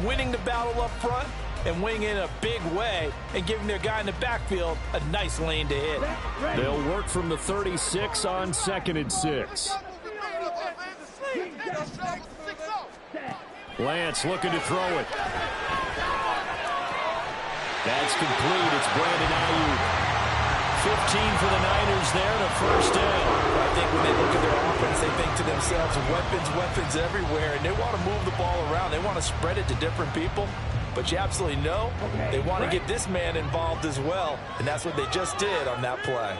winning the battle up front and winning in a big way and giving their guy in the backfield a nice lane to hit. They'll work from the 36 on 2nd and 6. Lance looking to throw it. That's complete. It's Brandon Ayuk. 15 for the Niners there and a first down. I think when they look at their offense, they think to themselves, weapons everywhere, and they want to move the ball around. They want to spread it to different people. But you absolutely know they want to get this man involved as well, and that's what they just did on that play.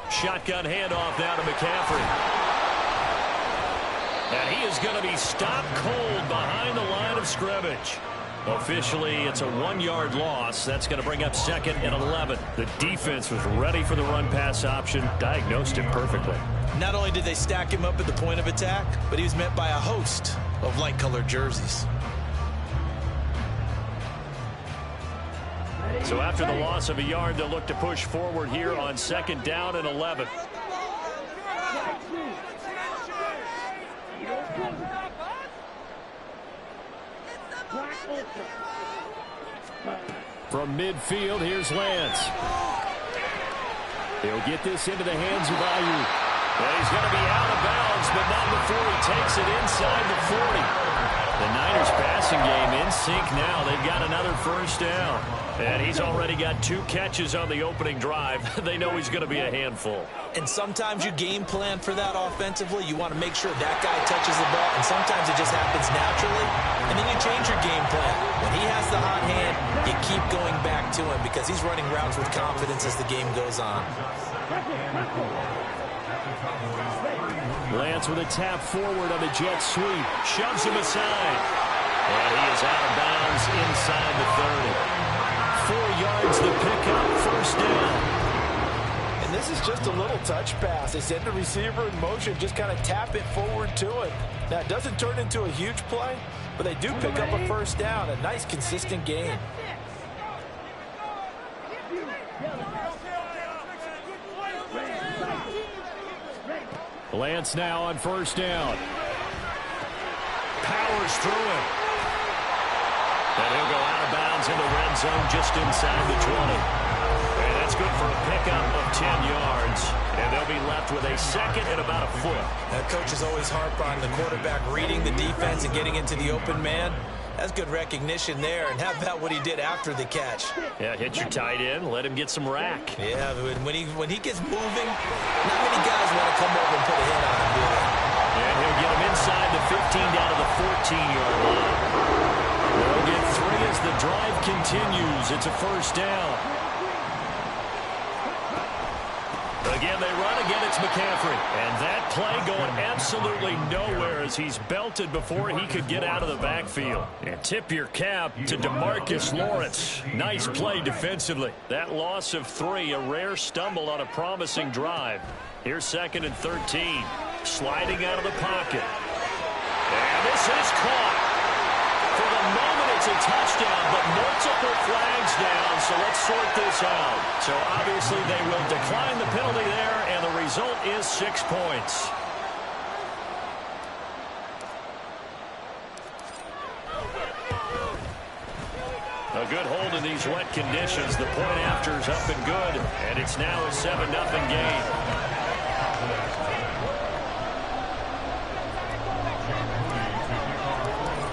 Shotgun handoff now to McCaffrey. And he is going to be stopped cold behind the line of scrimmage. Officially, it's a 1-yard loss. That's going to bring up 2nd and 11. The defense was ready for the run-pass option, diagnosed it perfectly. Not only did they stack him up at the point of attack, but he was met by a host of light-colored jerseys. So after the loss of a yard, they'll look to push forward here on 2nd down and 11. From midfield, here's Lance. He'll get this into the hands of Ayuk. And he's going to be out of bounds, but not before he takes it inside the 40. The Niners passing game in sync now. They've got another first down. And he's already got 2 catches on the opening drive. They know he's going to be a handful. And sometimes you game plan for that offensively. You want to make sure that guy touches the ball, and sometimes it just happens naturally. And then you change your game plan. When he has the hot hand, you keep going back to him because he's running routes with confidence as the game goes on. Lance with a tap forward on the jet sweep. Shoves him aside. And he is out of bounds inside the 30. 4 yards the pickup, first down. And this is just a little touch pass. They send the receiver in motion, just kind of tap it forward to him. Now, it doesn't turn into a huge play, but they do pick up a first down. A nice, consistent game. Lance now on first down. Powers through it. And he'll go out of bounds in the red zone just inside the 20. And that's good for a pickup of 10 yards. And they'll be left with a 2nd and about a foot. That coach is always harp on the quarterback reading the defense and getting into the open man. That's good recognition there. And how about what he did after the catch? Yeah, hit your tight end, let him get some rack. Yeah, when he gets moving, not many guys want to come over and put a hit on him, do they? And he'll get him inside the 15 down to the 14-yard line. They'll get 3 as the drive continues. It's a first down. Again, they run. Again, it's McCaffrey. And that play going absolutely nowhere as he's belted before he could get out of the backfield. And tip your cap to DeMarcus Lawrence. Nice play defensively. That loss of 3, a rare stumble on a promising drive. Here's 2nd and 13. Sliding out of the pocket. And this is caught. For the moment, it's a touchdown, but multiple flags down, so let's sort this out. So obviously they will decline the penalty there, and the result is 6 points. A good hold in these wet conditions. The point after is up and good, and it's now a 7-0 game.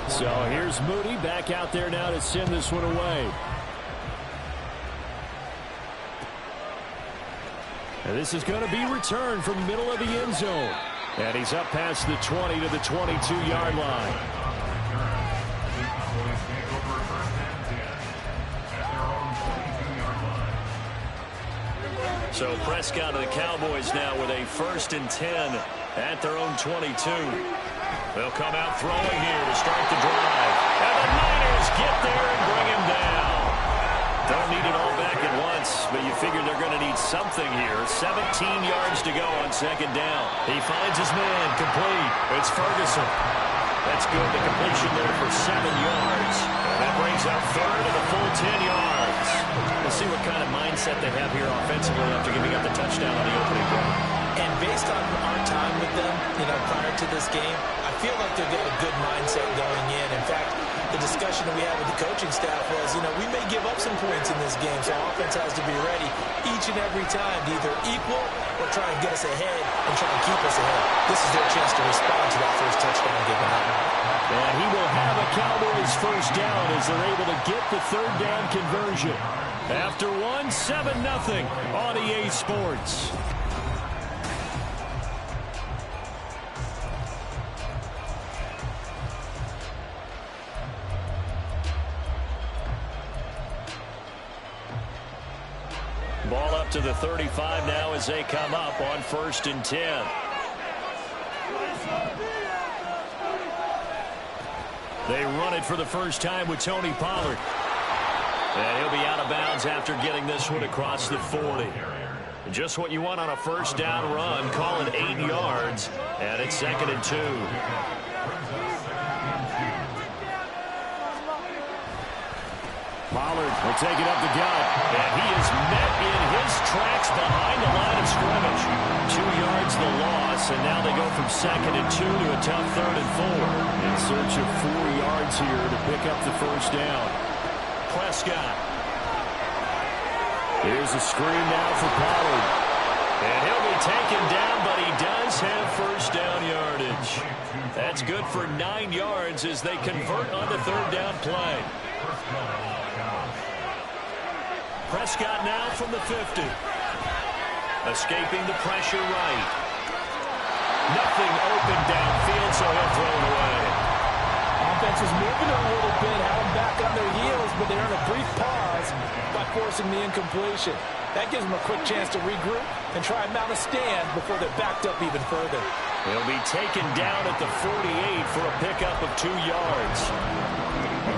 So here's Moody back out there now to send this one away. And this is going to be returned from the middle of the end zone. And he's up past the 20 to the 22-yard line. So Prescott and the Cowboys now with a 1st and 10 at their own 22. They'll come out throwing here to start the drive. And the Niners get there and bring him down. Don't need it all back at once, but you figure they're going to need something here. 17 yards to go on 2nd down. He finds his man, complete. It's Ferguson. That's good. The completion there for 7 yards. And that brings up 3rd and a full 10 yards. We'll see what kind of mindset they have here offensively after giving up the touchdown on the opening drive. And based on our time with them, into this game, I feel like they've got a good mindset going in. In fact, the discussion that we had with the coaching staff was, we may give up some points in this game, so offense has to be ready each and every time to either equal or try and get us ahead and try and keep us ahead. This is their chance to respond to that first touchdown given up. And he will have a Cowboys first down as they're able to get the third down conversion. After 7-0 on EA Sports. Ball up to the 35 now as they come up on 1st and 10. They run it for the first time with Tony Pollard. And he'll be out of bounds after getting this one across the 40. Just what you want on a first down run. Call it 8 yards. And it's 2nd and 2. Pollard will take it up the gut. And he is met in his tracks behind the line of scrimmage. 2 yards the loss. And now they go from 2nd and 2 to a tough 3rd and 4. In search of 4 yards here to pick up the first down. Prescott. Here's a screen now for Pollard. And he'll be taken down, but he does have first down yardage. That's good for 9 yards as they convert on the third down play. Prescott now from the 50. Escaping the pressure right. Nothing open downfield, so he'll throw it away. Offense was moving a little bit, had them back on their heels, but they're in a brief pause by forcing the incompletion. That gives them a quick chance to regroup and try and mount a stand before they're backed up even further. He'll be taken down at the 48 for a pickup of 2 yards.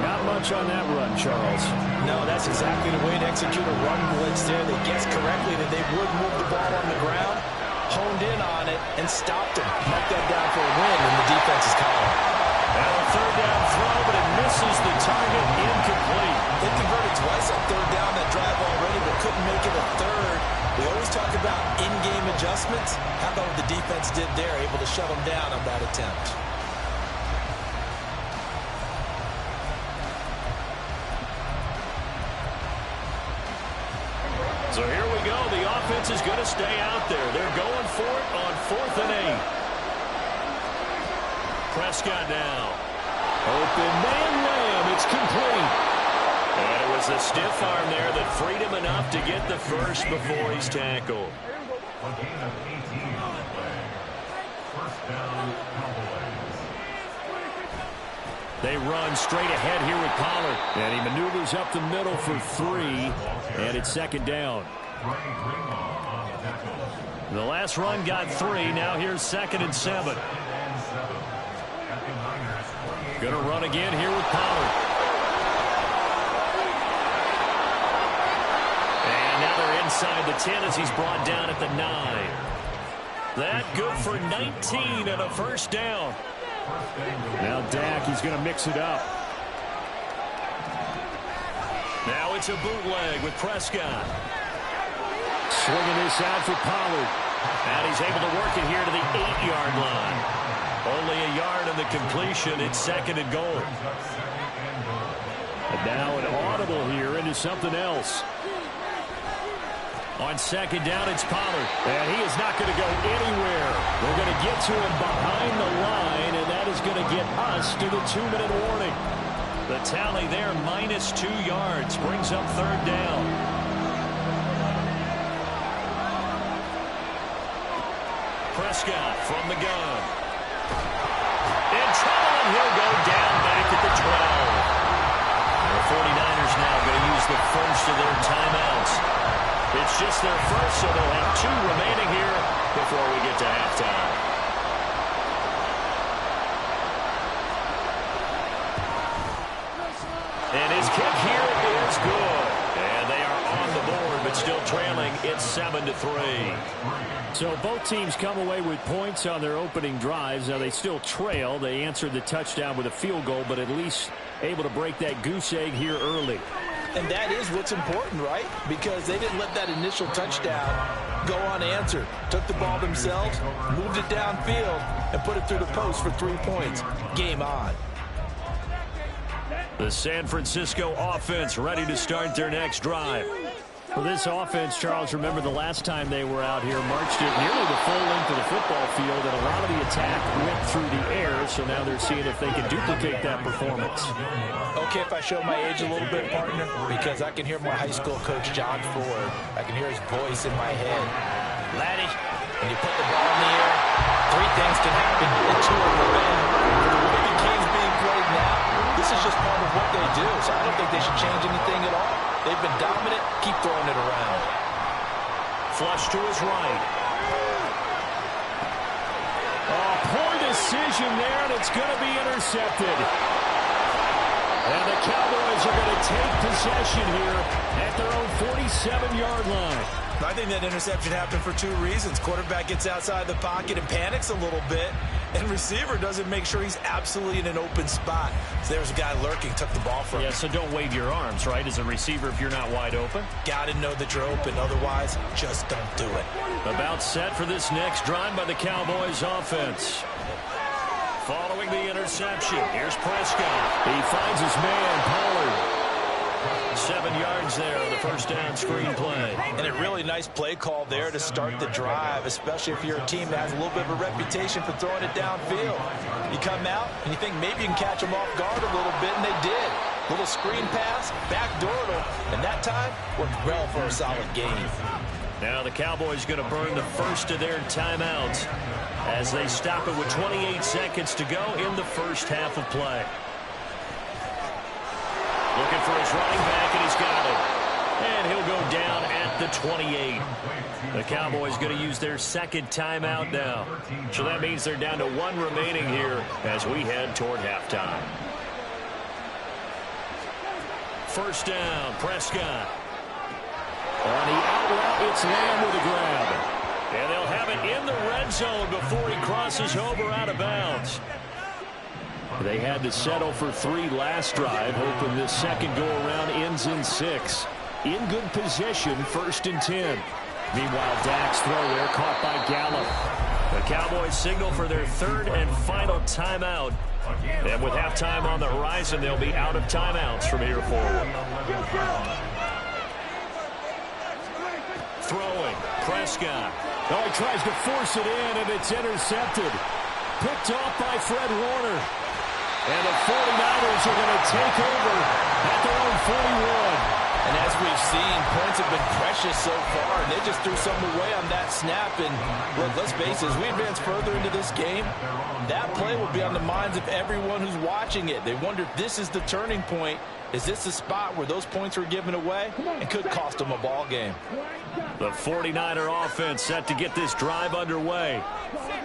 Not much on that run, Charles. No, that's exactly the way to execute a run blitz there. They guessed correctly that they would move the ball on the ground, honed in on it, and stopped him. Knocked that down for a win in the defense's column. Now a third down throw, but it misses the target, incomplete. They converted twice on third down that drive already, but couldn't make it a third. We always talk about in-game adjustments. How about what the defense did there, able to shut them down on that attempt? So here we go. The offense is going to stay out there. They're going for it on 4th and 8. Prescott now. Open man Lamb. It's complete. And it was a stiff arm there that freed him enough to get the first before he's tackled. They run straight ahead here with Pollard. And he maneuvers up the middle for 3. And it's 2nd down. The last run got 3. Now here's 2nd and 7. Going to run again here with Pollard. And now they're inside the 10 as he's brought down at the 9. That good for 19 and a first down. Now Dak, he's going to mix it up. Now it's a bootleg with Prescott. Swinging this out for Pollard. And he's able to work it here to the 8-yard line. Only a yard on the completion. It's 2nd and goal. And now an audible here into something else. On 2nd down, it's Pollard. And he is not going to go anywhere. We're going to get to him behind the line, and that is going to get us to the 2-minute warning. The tally there, minus 2 yards, brings up third down. Prescott from the gun. In trouble, and he'll go down back at the 12. The 49ers now going to use the first of their timeouts. It's just their first, so they'll have 2 remaining here before we get to halftime. And his kick here is good. And they are on the board, but still trailing. It's 7-3. So both teams come away with points on their opening drives. Now they still trail. They answered the touchdown with a field goal, but at least able to break that goose egg here early. And that is what's important, right? Because they didn't let that initial touchdown go unanswered. Took the ball themselves, moved it downfield, and put it through the post for 3 points. Game on. The San Francisco offense ready to start their next drive. For this offense, Charles, remember the last time they were out here, marched it nearly the full length of the football field, and a lot of the attack went through the air, so now they're seeing if they can duplicate that performance. Okay, if I show my age a little bit, partner, because I can hear my high school coach, John Ford. I can hear his voice in my head. Laddie, when you put the ball in the air, 3 things can happen, and 2 of them bad. The way the game's being played now, this is just part of what they do, so I don't think they should change anything at all. They've been dominant. Keep throwing it around. Flush to his right. Oh, poor decision there, and it's going to be intercepted. And the Cowboys are going to take possession here at their own 47-yard line. I think that interception happened for 2 reasons. Quarterback gets outside the pocket and panics a little bit, and receiver doesn't make sure he's absolutely in an open spot. So there's a guy lurking, took the ball from him. Yeah, so don't wave your arms, right, as a receiver if you're not wide open. Got to know that you're open. Otherwise, just don't do it. About set for this next drive by the Cowboys offense. Following the interception, here's Prescott. He finds his man, Pollard. 7 yards there on the first down screen play. And a really nice play call there to start the drive, especially if you're a team that has a little bit of a reputation for throwing it downfield. You come out and you think maybe you can catch them off guard a little bit, and they did. Little screen pass, backdoored them, and that time worked well for a solid gain. Now the Cowboys going to burn the first of their timeouts as they stop it with 28 seconds to go in the first half of play. Looking for his running back, and he's got it. And he'll go down at the 28. The Cowboys going to use their second timeout now. So that means they're down to 1 remaining here as we head toward halftime. First down, Prescott. On the out route, it's Lamb with a grab. And they'll have it in the red zone before he crosses over out of bounds. They had to settle for 3 last drive, hoping this second go-around ends in 6. In good position, 1st and 10. Meanwhile, Dak's throw there caught by Gallup. The Cowboys signal for their 3rd and final timeout. And with halftime on the horizon, they'll be out of timeouts from here forward. Throwing, Prescott. Oh, he tries to force it in, and it's intercepted. Picked off by Fred Warner. And the 49ers are going to take over at their own 41. And as we've seen, points have been precious so far, and they just threw some away on that snap. And look, let's face it, as we advance further into this game, that play will be on the minds of everyone who's watching it. They wonder if this is the turning point. Is this the spot where those points were given away? It could cost them a ball game. The 49er offense set to get this drive underway.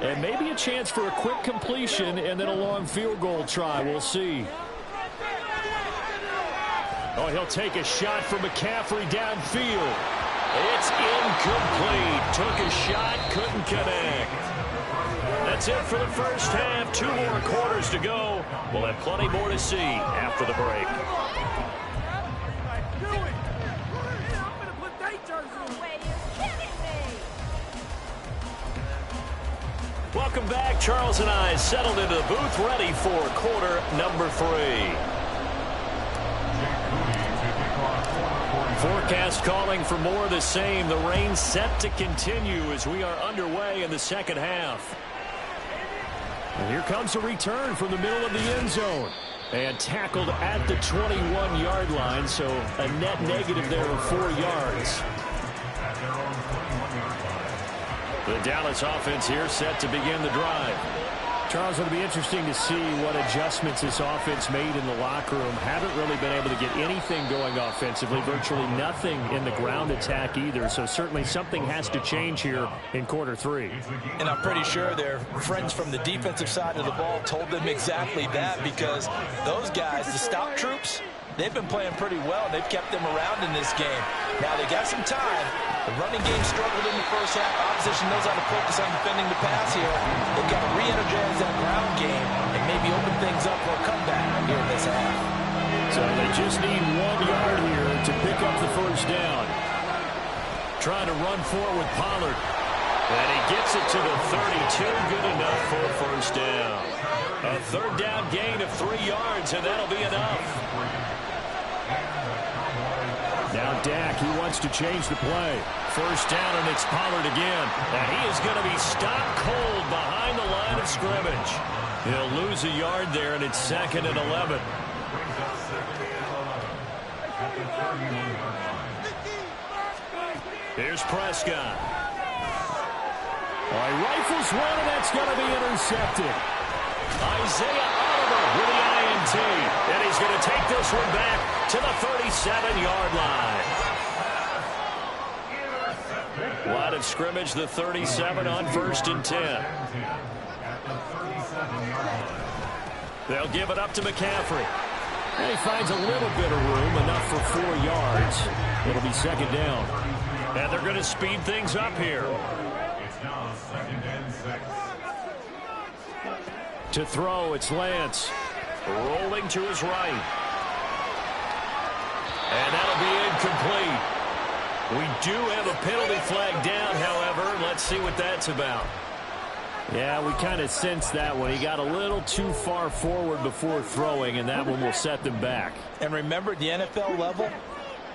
And maybe a chance for a quick completion and then a long field goal try. We'll see. Oh, he'll take a shot from McCaffrey downfield. It's incomplete. Took a shot, couldn't connect. That's it for the first half. 2 more quarters to go. We'll have plenty more to see after the break. Welcome back. Charles and I settled into the booth, ready for quarter number 3. Forecast calling for more of the same. The rain set to continue as we are underway in the second half. And here comes a return from the middle of the end zone. And tackled at the 21-yard line, so a net negative there of 4 yards. The Dallas offense here set to begin the drive. Charles, it'll be interesting to see what adjustments this offense made in the locker room. Haven't really been able to get anything going offensively. Virtually nothing in the ground attack either. So certainly something has to change here in quarter 3. And I'm pretty sure their friends from the defensive side of the ball told them exactly that, because those guys, the stop troops, they've been playing pretty well. They've kept them around in this game. Now they got some time. The running game struggled in the first half. Opposition knows how to focus on defending the pass here. They've got to re-energize that ground game and maybe open things up for a comeback here in this half. So they just need 1 yard here to pick up the first down. trying to run for it with Pollard. And he gets it to the 32. Good enough for a first down. A third down gain of 3 yards, and that'll be enough. Now Dak, he wants to change the play. First down, and it's Pollard again. And he is going to be stopped cold behind the line of scrimmage. He'll lose a yard there, and it's 2nd and 11. Here's Prescott. He rifles one, and that's going to be intercepted. Isaiah Oliver with the INT. And he's going to take this one back to the 37-yard line. Line of scrimmage, the 37 on 1st and 10. They'll give it up to McCaffrey. And he finds a little bit of room, enough for 4 yards. It'll be 2nd down. And they're going to speed things up here. To throw, it's Lance. Rolling to his right. And that'll be incomplete. We do have a penalty flag down, however. Let's see what that's about. Yeah, we kind of sensed that one. He got a little too far forward before throwing, and that one will set them back. And remember, at the NFL level,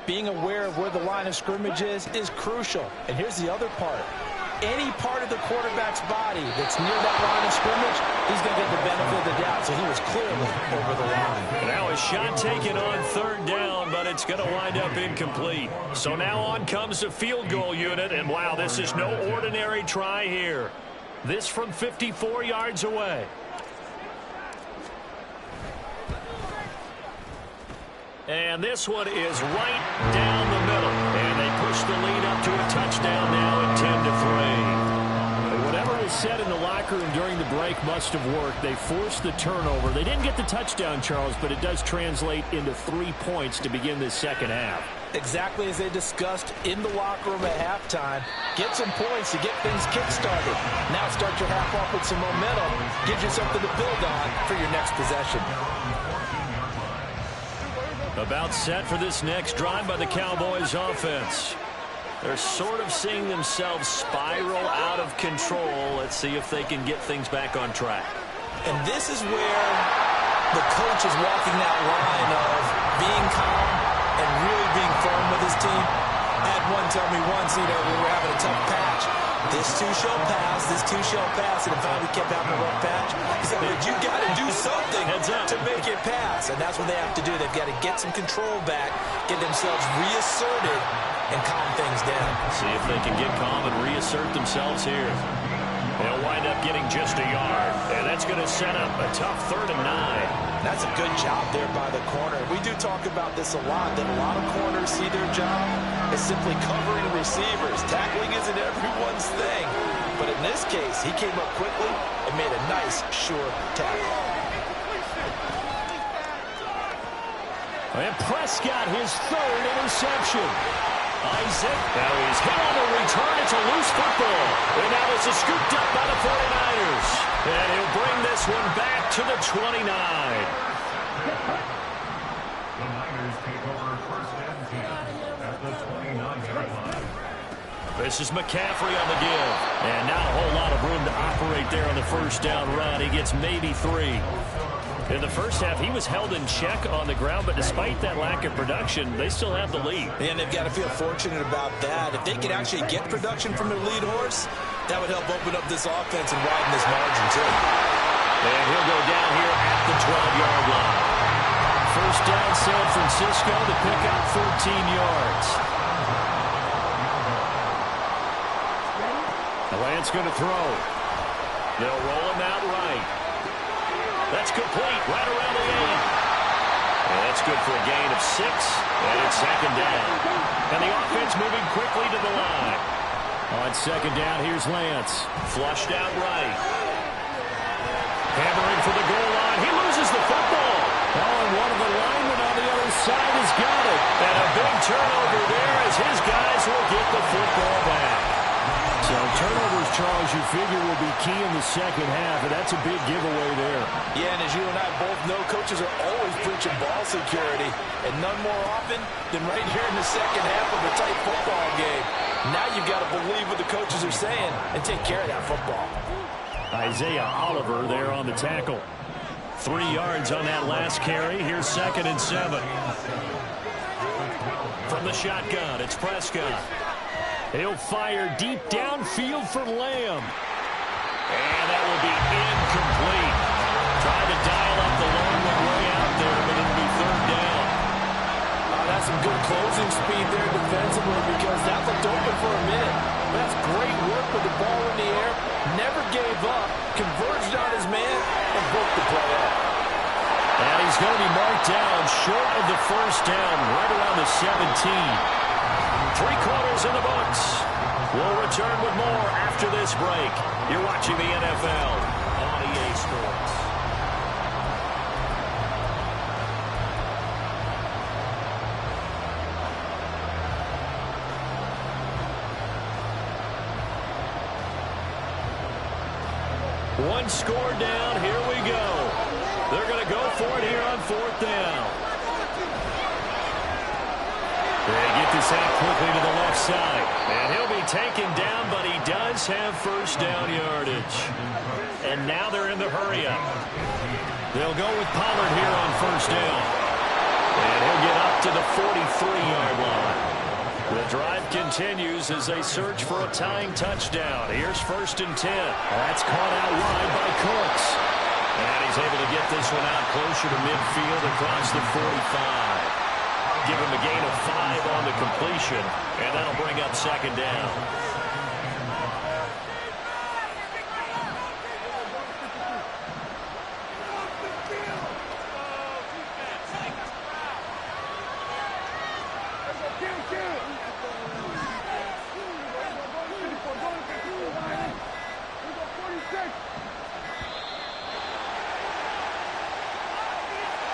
being aware of where the line of scrimmage is crucial. And here's the other part. Any part of the quarterback's body that's near that line of scrimmage, he's going to get the benefit of the doubt. So he was clearly over the line. Now a shot taken on 3rd down, but it's going to wind up incomplete. So now on comes the field goal unit, and wow, this is no ordinary try here. This from 54 yards away. And this one is right down the middle. And they push the lead up to a touchdown now at 10-3. Whatever was said in the locker room during the break must have worked. They forced the turnover. They didn't get the touchdown, Charles, but it does translate into 3 points to begin this second half. Exactly as they discussed in the locker room at halftime. Get some points to get things kick-started. Now start your half off with some momentum. Gives you something to build on for your next possession. About set for this next drive by the Cowboys offense. They're sort of seeing themselves spiral out of control. Let's see if they can get things back on track. And this is where the coach is walking that line of being calm and really being firm with his team. I had one tell me once, we were having a tough patch. This too shall pass, this too shall pass. And finally we kept having a rough patch. He said, well, you got to do something to make it pass. And that's what they have to do. They've got to get some control back, get themselves reasserted, and calm things down. See if they can get calm and reassert themselves here. They'll wind up getting just a yard. And that's going to set up a tough 3rd and 9. That's a good job there by the corner. We do talk about this a lot, that a lot of corners see their job as simply covering receivers. Tackling isn't everyone's thing. But in this case, he came up quickly and made a nice, sure tackle. And Prescott, his 3rd interception. Isaac, now he's hit on the return. It's a loose football. And now it's scooped up by the 49ers. And he'll bring this one back to the 29. The Niners take over 1st and 10 at the 29-yard line. This is McCaffrey on the give. And not a whole lot of room to operate there on the 1st down run. He gets maybe 3. In the first half, he was held in check on the ground, but despite that lack of production, they still have the lead. And they've got to feel fortunate about that. If they could actually get production from their lead horse, that would help open up this offense and widen this margin, too. And he'll go down here at the 12-yard line. First down, San Francisco to pick up 13 yards. Lance going to throw. They'll roll him out right. That's complete, right around the 8. And that's good for a gain of 6. And it's 2nd down. And the offense moving quickly to the line. On 2nd down, here's Lance. Flushed out right. Hammering for the goal line. He loses the football. Oh, and one of the linemen on the other side has got it. And a big turnover there as his guys will get the football back. So turnovers, Charles, you figure will be key in the second half, and that's a big giveaway there. Yeah, and as you and I both know, coaches are always preaching ball security, and none more often than right here in the second half of a tight football game. Now you've got to believe what the coaches are saying and take care of that football. Isaiah Oliver there on the tackle. 3 yards on that last carry. Here's 2nd and 7. From the shotgun, it's Prescott. He'll fire deep downfield for Lamb. And that will be incomplete. Tried to dial up the long one way out there, but it'll be 3rd down. That's some good closing speed there defensively because that looked open for a minute. That's great work with the ball in the air. Never gave up, converged on his man, and broke the play out. And he's going to be marked down short of the 1st down, right around the 17. 3 quarters in the books. We'll return with more after this break. You're watching the NFL on EA Sports. One score down. Here we go. They're going to go for it here on 4th down. They get this out quickly to the left side. And he'll be taken down, but he does have 1st down yardage. And now they're in the hurry-up. They'll go with Pollard here on 1st down. And he'll get up to the 43-yard line. The drive continues as they search for a tying touchdown. Here's 1st and 10. That's caught out wide by Cooks. And he's able to get this one out closer to midfield across the 45. Give him a gain of 5 on the completion, and that'll bring up 2nd down.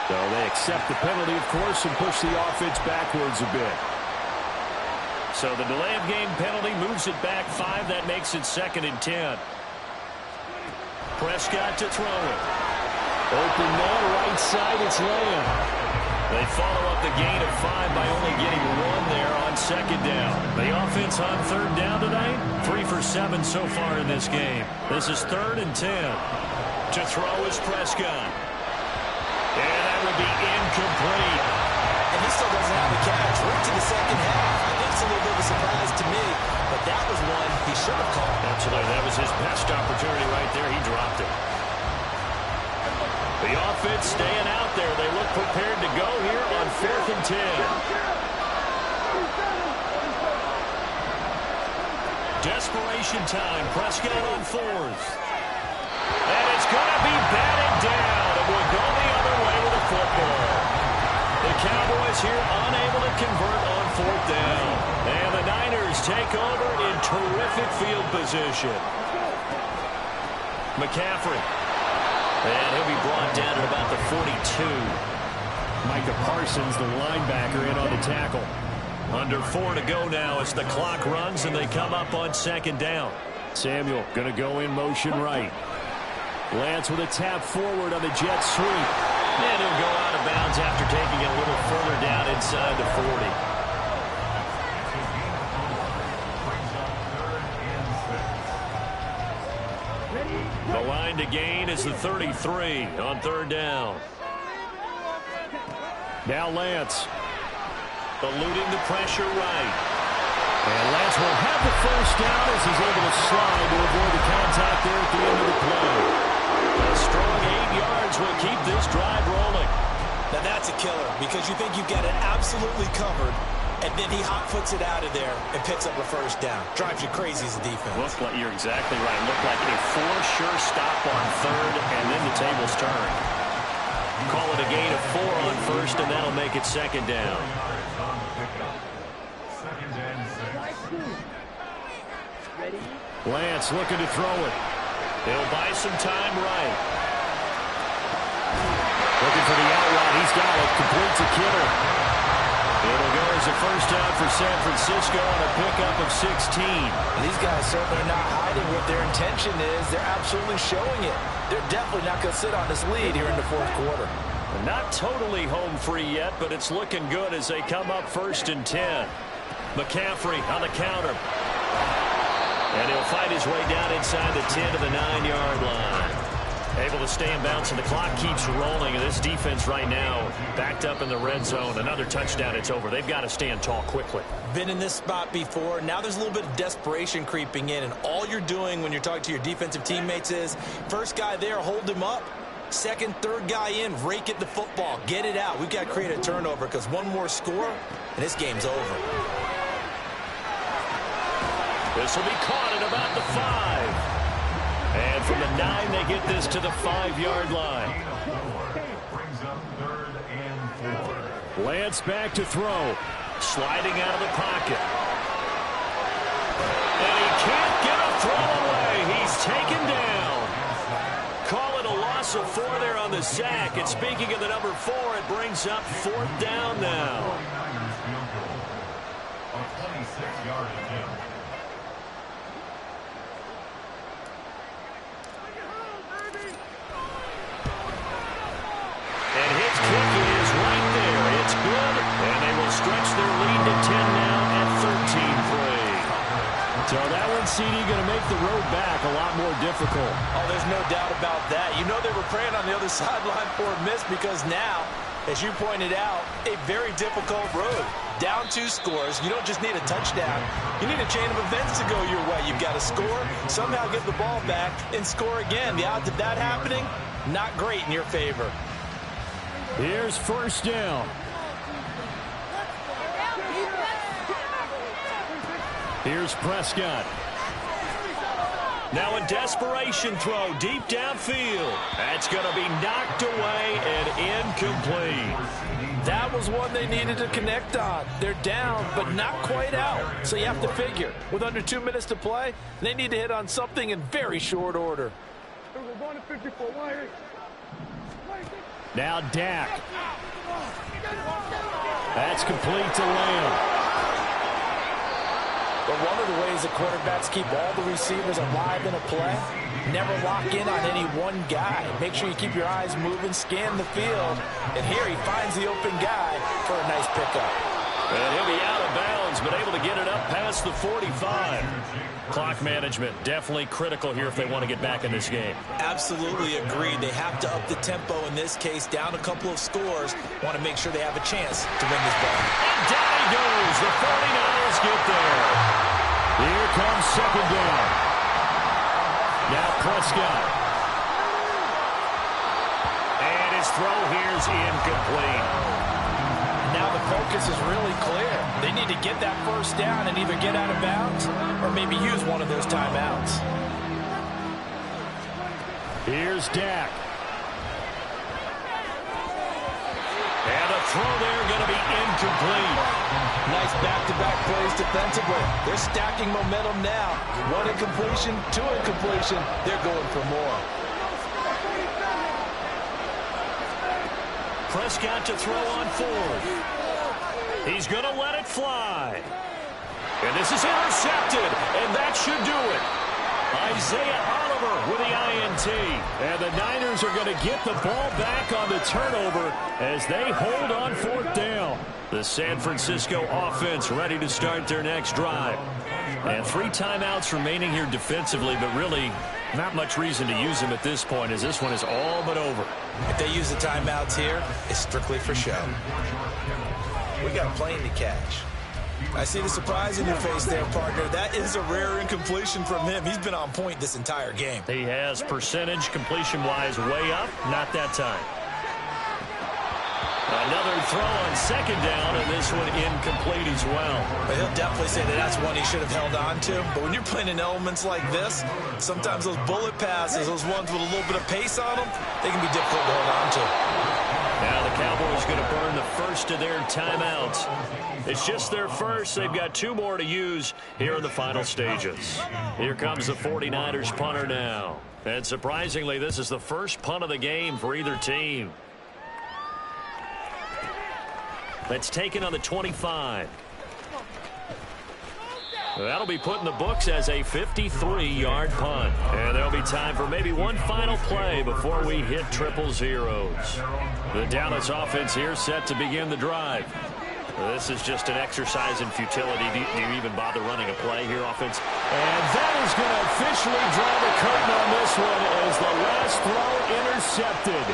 So they accept the penalty, of course, and push the offense backwards a bit. So the delay of game penalty moves it back 5. That makes it 2nd and 10. Prescott to throw it. Open man, right side, it's Lamb. They follow up the gain of 5 by only getting 1 there on 2nd down. The offense on 3rd down tonight, 3 for 7 so far in this game. This is 3rd and 10. To throw is Prescott. And that would be incomplete. And he still doesn't have the catch. Right to the 2nd half. I think it's a little bit of a surprise to me, but that was one he should have caught. Absolutely. That was his best opportunity right there. He dropped it. The offense staying out there. They look prepared to go here on 4th and 10. Desperation time. Prescott on 4th. And it's going to be batted down. It will go the other way with a football. The Cowboys here unable to convert on 4th down. And the Niners take over in terrific field position. McCaffrey. And he'll be brought down at about the 42. Micah Parsons, the linebacker, in on the tackle. Under 4 to go now as the clock runs and they come up on 2nd down. Samuel going to go in motion right. Lance with a tap forward on the jet sweep. And he'll go out of bounds after taking it a little further down inside the 40. The line to gain is the 33 on 3rd down. Now Lance. Eluding the pressure right. And Lance will have the 1st down as he's able to slide to avoid the contact there at the end of the play. A strong 8 yards will keep this drive rolling. Now that's a killer because you think you've got it absolutely covered, and then he hot puts it out of there and picks up a 1st down. Drives you crazy as a defense. Looks like you're exactly right. Looked like a 4 sure stop on 3rd, and then the tables turn. Call it a gain of 4 on 1st, and that'll make it 2nd down. Lance looking to throw it. He'll buy some time right. Looking for the out route. He's got it. Completes a Kittle. It'll go as a 1st down for San Francisco on a pickup of 16. These guys certainly are not hiding what their intention is. They're absolutely showing it. They're definitely not going to sit on this lead here in the 4th quarter. Not totally home free yet, but it's looking good as they come up 1st and 10. McCaffrey on the counter. And he'll fight his way down inside the 10 to the 9-yard line. Able to stay in bounds, and the clock keeps rolling. And this defense right now backed up in the red zone. Another touchdown, it's over. They've got to stand tall quickly. Been in this spot before. Now there's a little bit of desperation creeping in, and all you're doing when you're talking to your defensive teammates is first guy there, hold him up. Second, third guy in, rake it the football. Get it out. We've got to create a turnover because one more score, and this game's over. This will be caught at about the 5. And from the 9, they get this to the 5-yard line. Brings up 3rd and 4. Lance back to throw. Sliding out of the pocket. And he can't get a throw away. He's taken down. Call it a loss of 4 there on the sack. And speaking of the number 4, it brings up 4th down now. 49ers field goal. A 26-yard attempt. And his kick is right there. It's good. And they will stretch their lead to 10 now at 13-3. So that one, CD, going to make the road back a lot more difficult. Oh, there's no doubt about that. You know they were praying on the other sideline for a miss because now, as you pointed out, a very difficult road. Down 2 scores. You don't just need a touchdown. You need a chain of events to go your way. You've got to score, somehow get the ball back, and score again. The odds of that happening, not great in your favor. Here's first down. Here's Prescott. Now a desperation throw deep downfield. That's going to be knocked away and incomplete. That was one they needed to connect on. They're down, but not quite out. So you have to figure, with under 2 minutes to play, they need to hit on something in very short order. Now Dak. That's complete to Lamb. But one of the ways the quarterbacks keep all the receivers alive in a play, never lock in on any one guy. Make sure you keep your eyes moving, scan the field, and here he finds the open guy for a nice pickup. And he'll be out of bounds, but able to get it up past the 45. Clock management definitely critical here if they want to get back in this game. Absolutely agreed. They have to up the tempo in this case, down a couple of scores. Want to make sure they have a chance to win this ball. And down he goes. The 49ers get there. Here comes second down. Now Prescott. And his throw here's incomplete. Now the focus is really clear. They need to get that first down and either get out of bounds or maybe use one of those timeouts. Here's Dak. And the throw there going to be incomplete. Nice back-to-back plays defensively. They're stacking momentum now. 1 incompletion, 2 incompletion. They're going for more. Prescott to throw on 4th. He's going to let it fly. And this is intercepted, and that should do it. Isaiah Oliver with the INT. And the Niners are going to get the ball back on the turnover as they hold on 4th down. The San Francisco offense ready to start their next drive. And 3 timeouts remaining here defensively, but really not much reason to use them at this point as this one is all but over. If they use the timeouts here, it's strictly for show. We got a plane to catch. I see the surprise in your face there, partner. That is a rare incompletion from him. He's been on point this entire game. He has percentage completion-wise way up. Not that time. Another throw on second down, and this one incomplete as well. But he'll definitely say that that's one he should have held on to. But when you're playing in elements like this, sometimes those bullet passes, those ones with a little bit of pace on them, they can be difficult to hold on to. Now the Cowboys going to burn the first of their timeouts. It's just their first. They've got 2 more to use here in the final stages. Here comes the 49ers punter now. And surprisingly, this is the first punt of the game for either team. That's taken on the 25. That'll be put in the books as a 53-yard punt. And there'll be time for maybe one final play before we hit triple zeros. The Dallas offense here set to begin the drive. This is just an exercise in futility. Do you even bother running a play here, offense? And that is going to officially draw the curtain on this one as the last throw intercepted.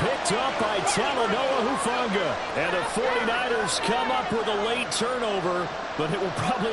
Picked up by Talanoa Hufanga. And the 49ers come up with a late turnover, but it will probably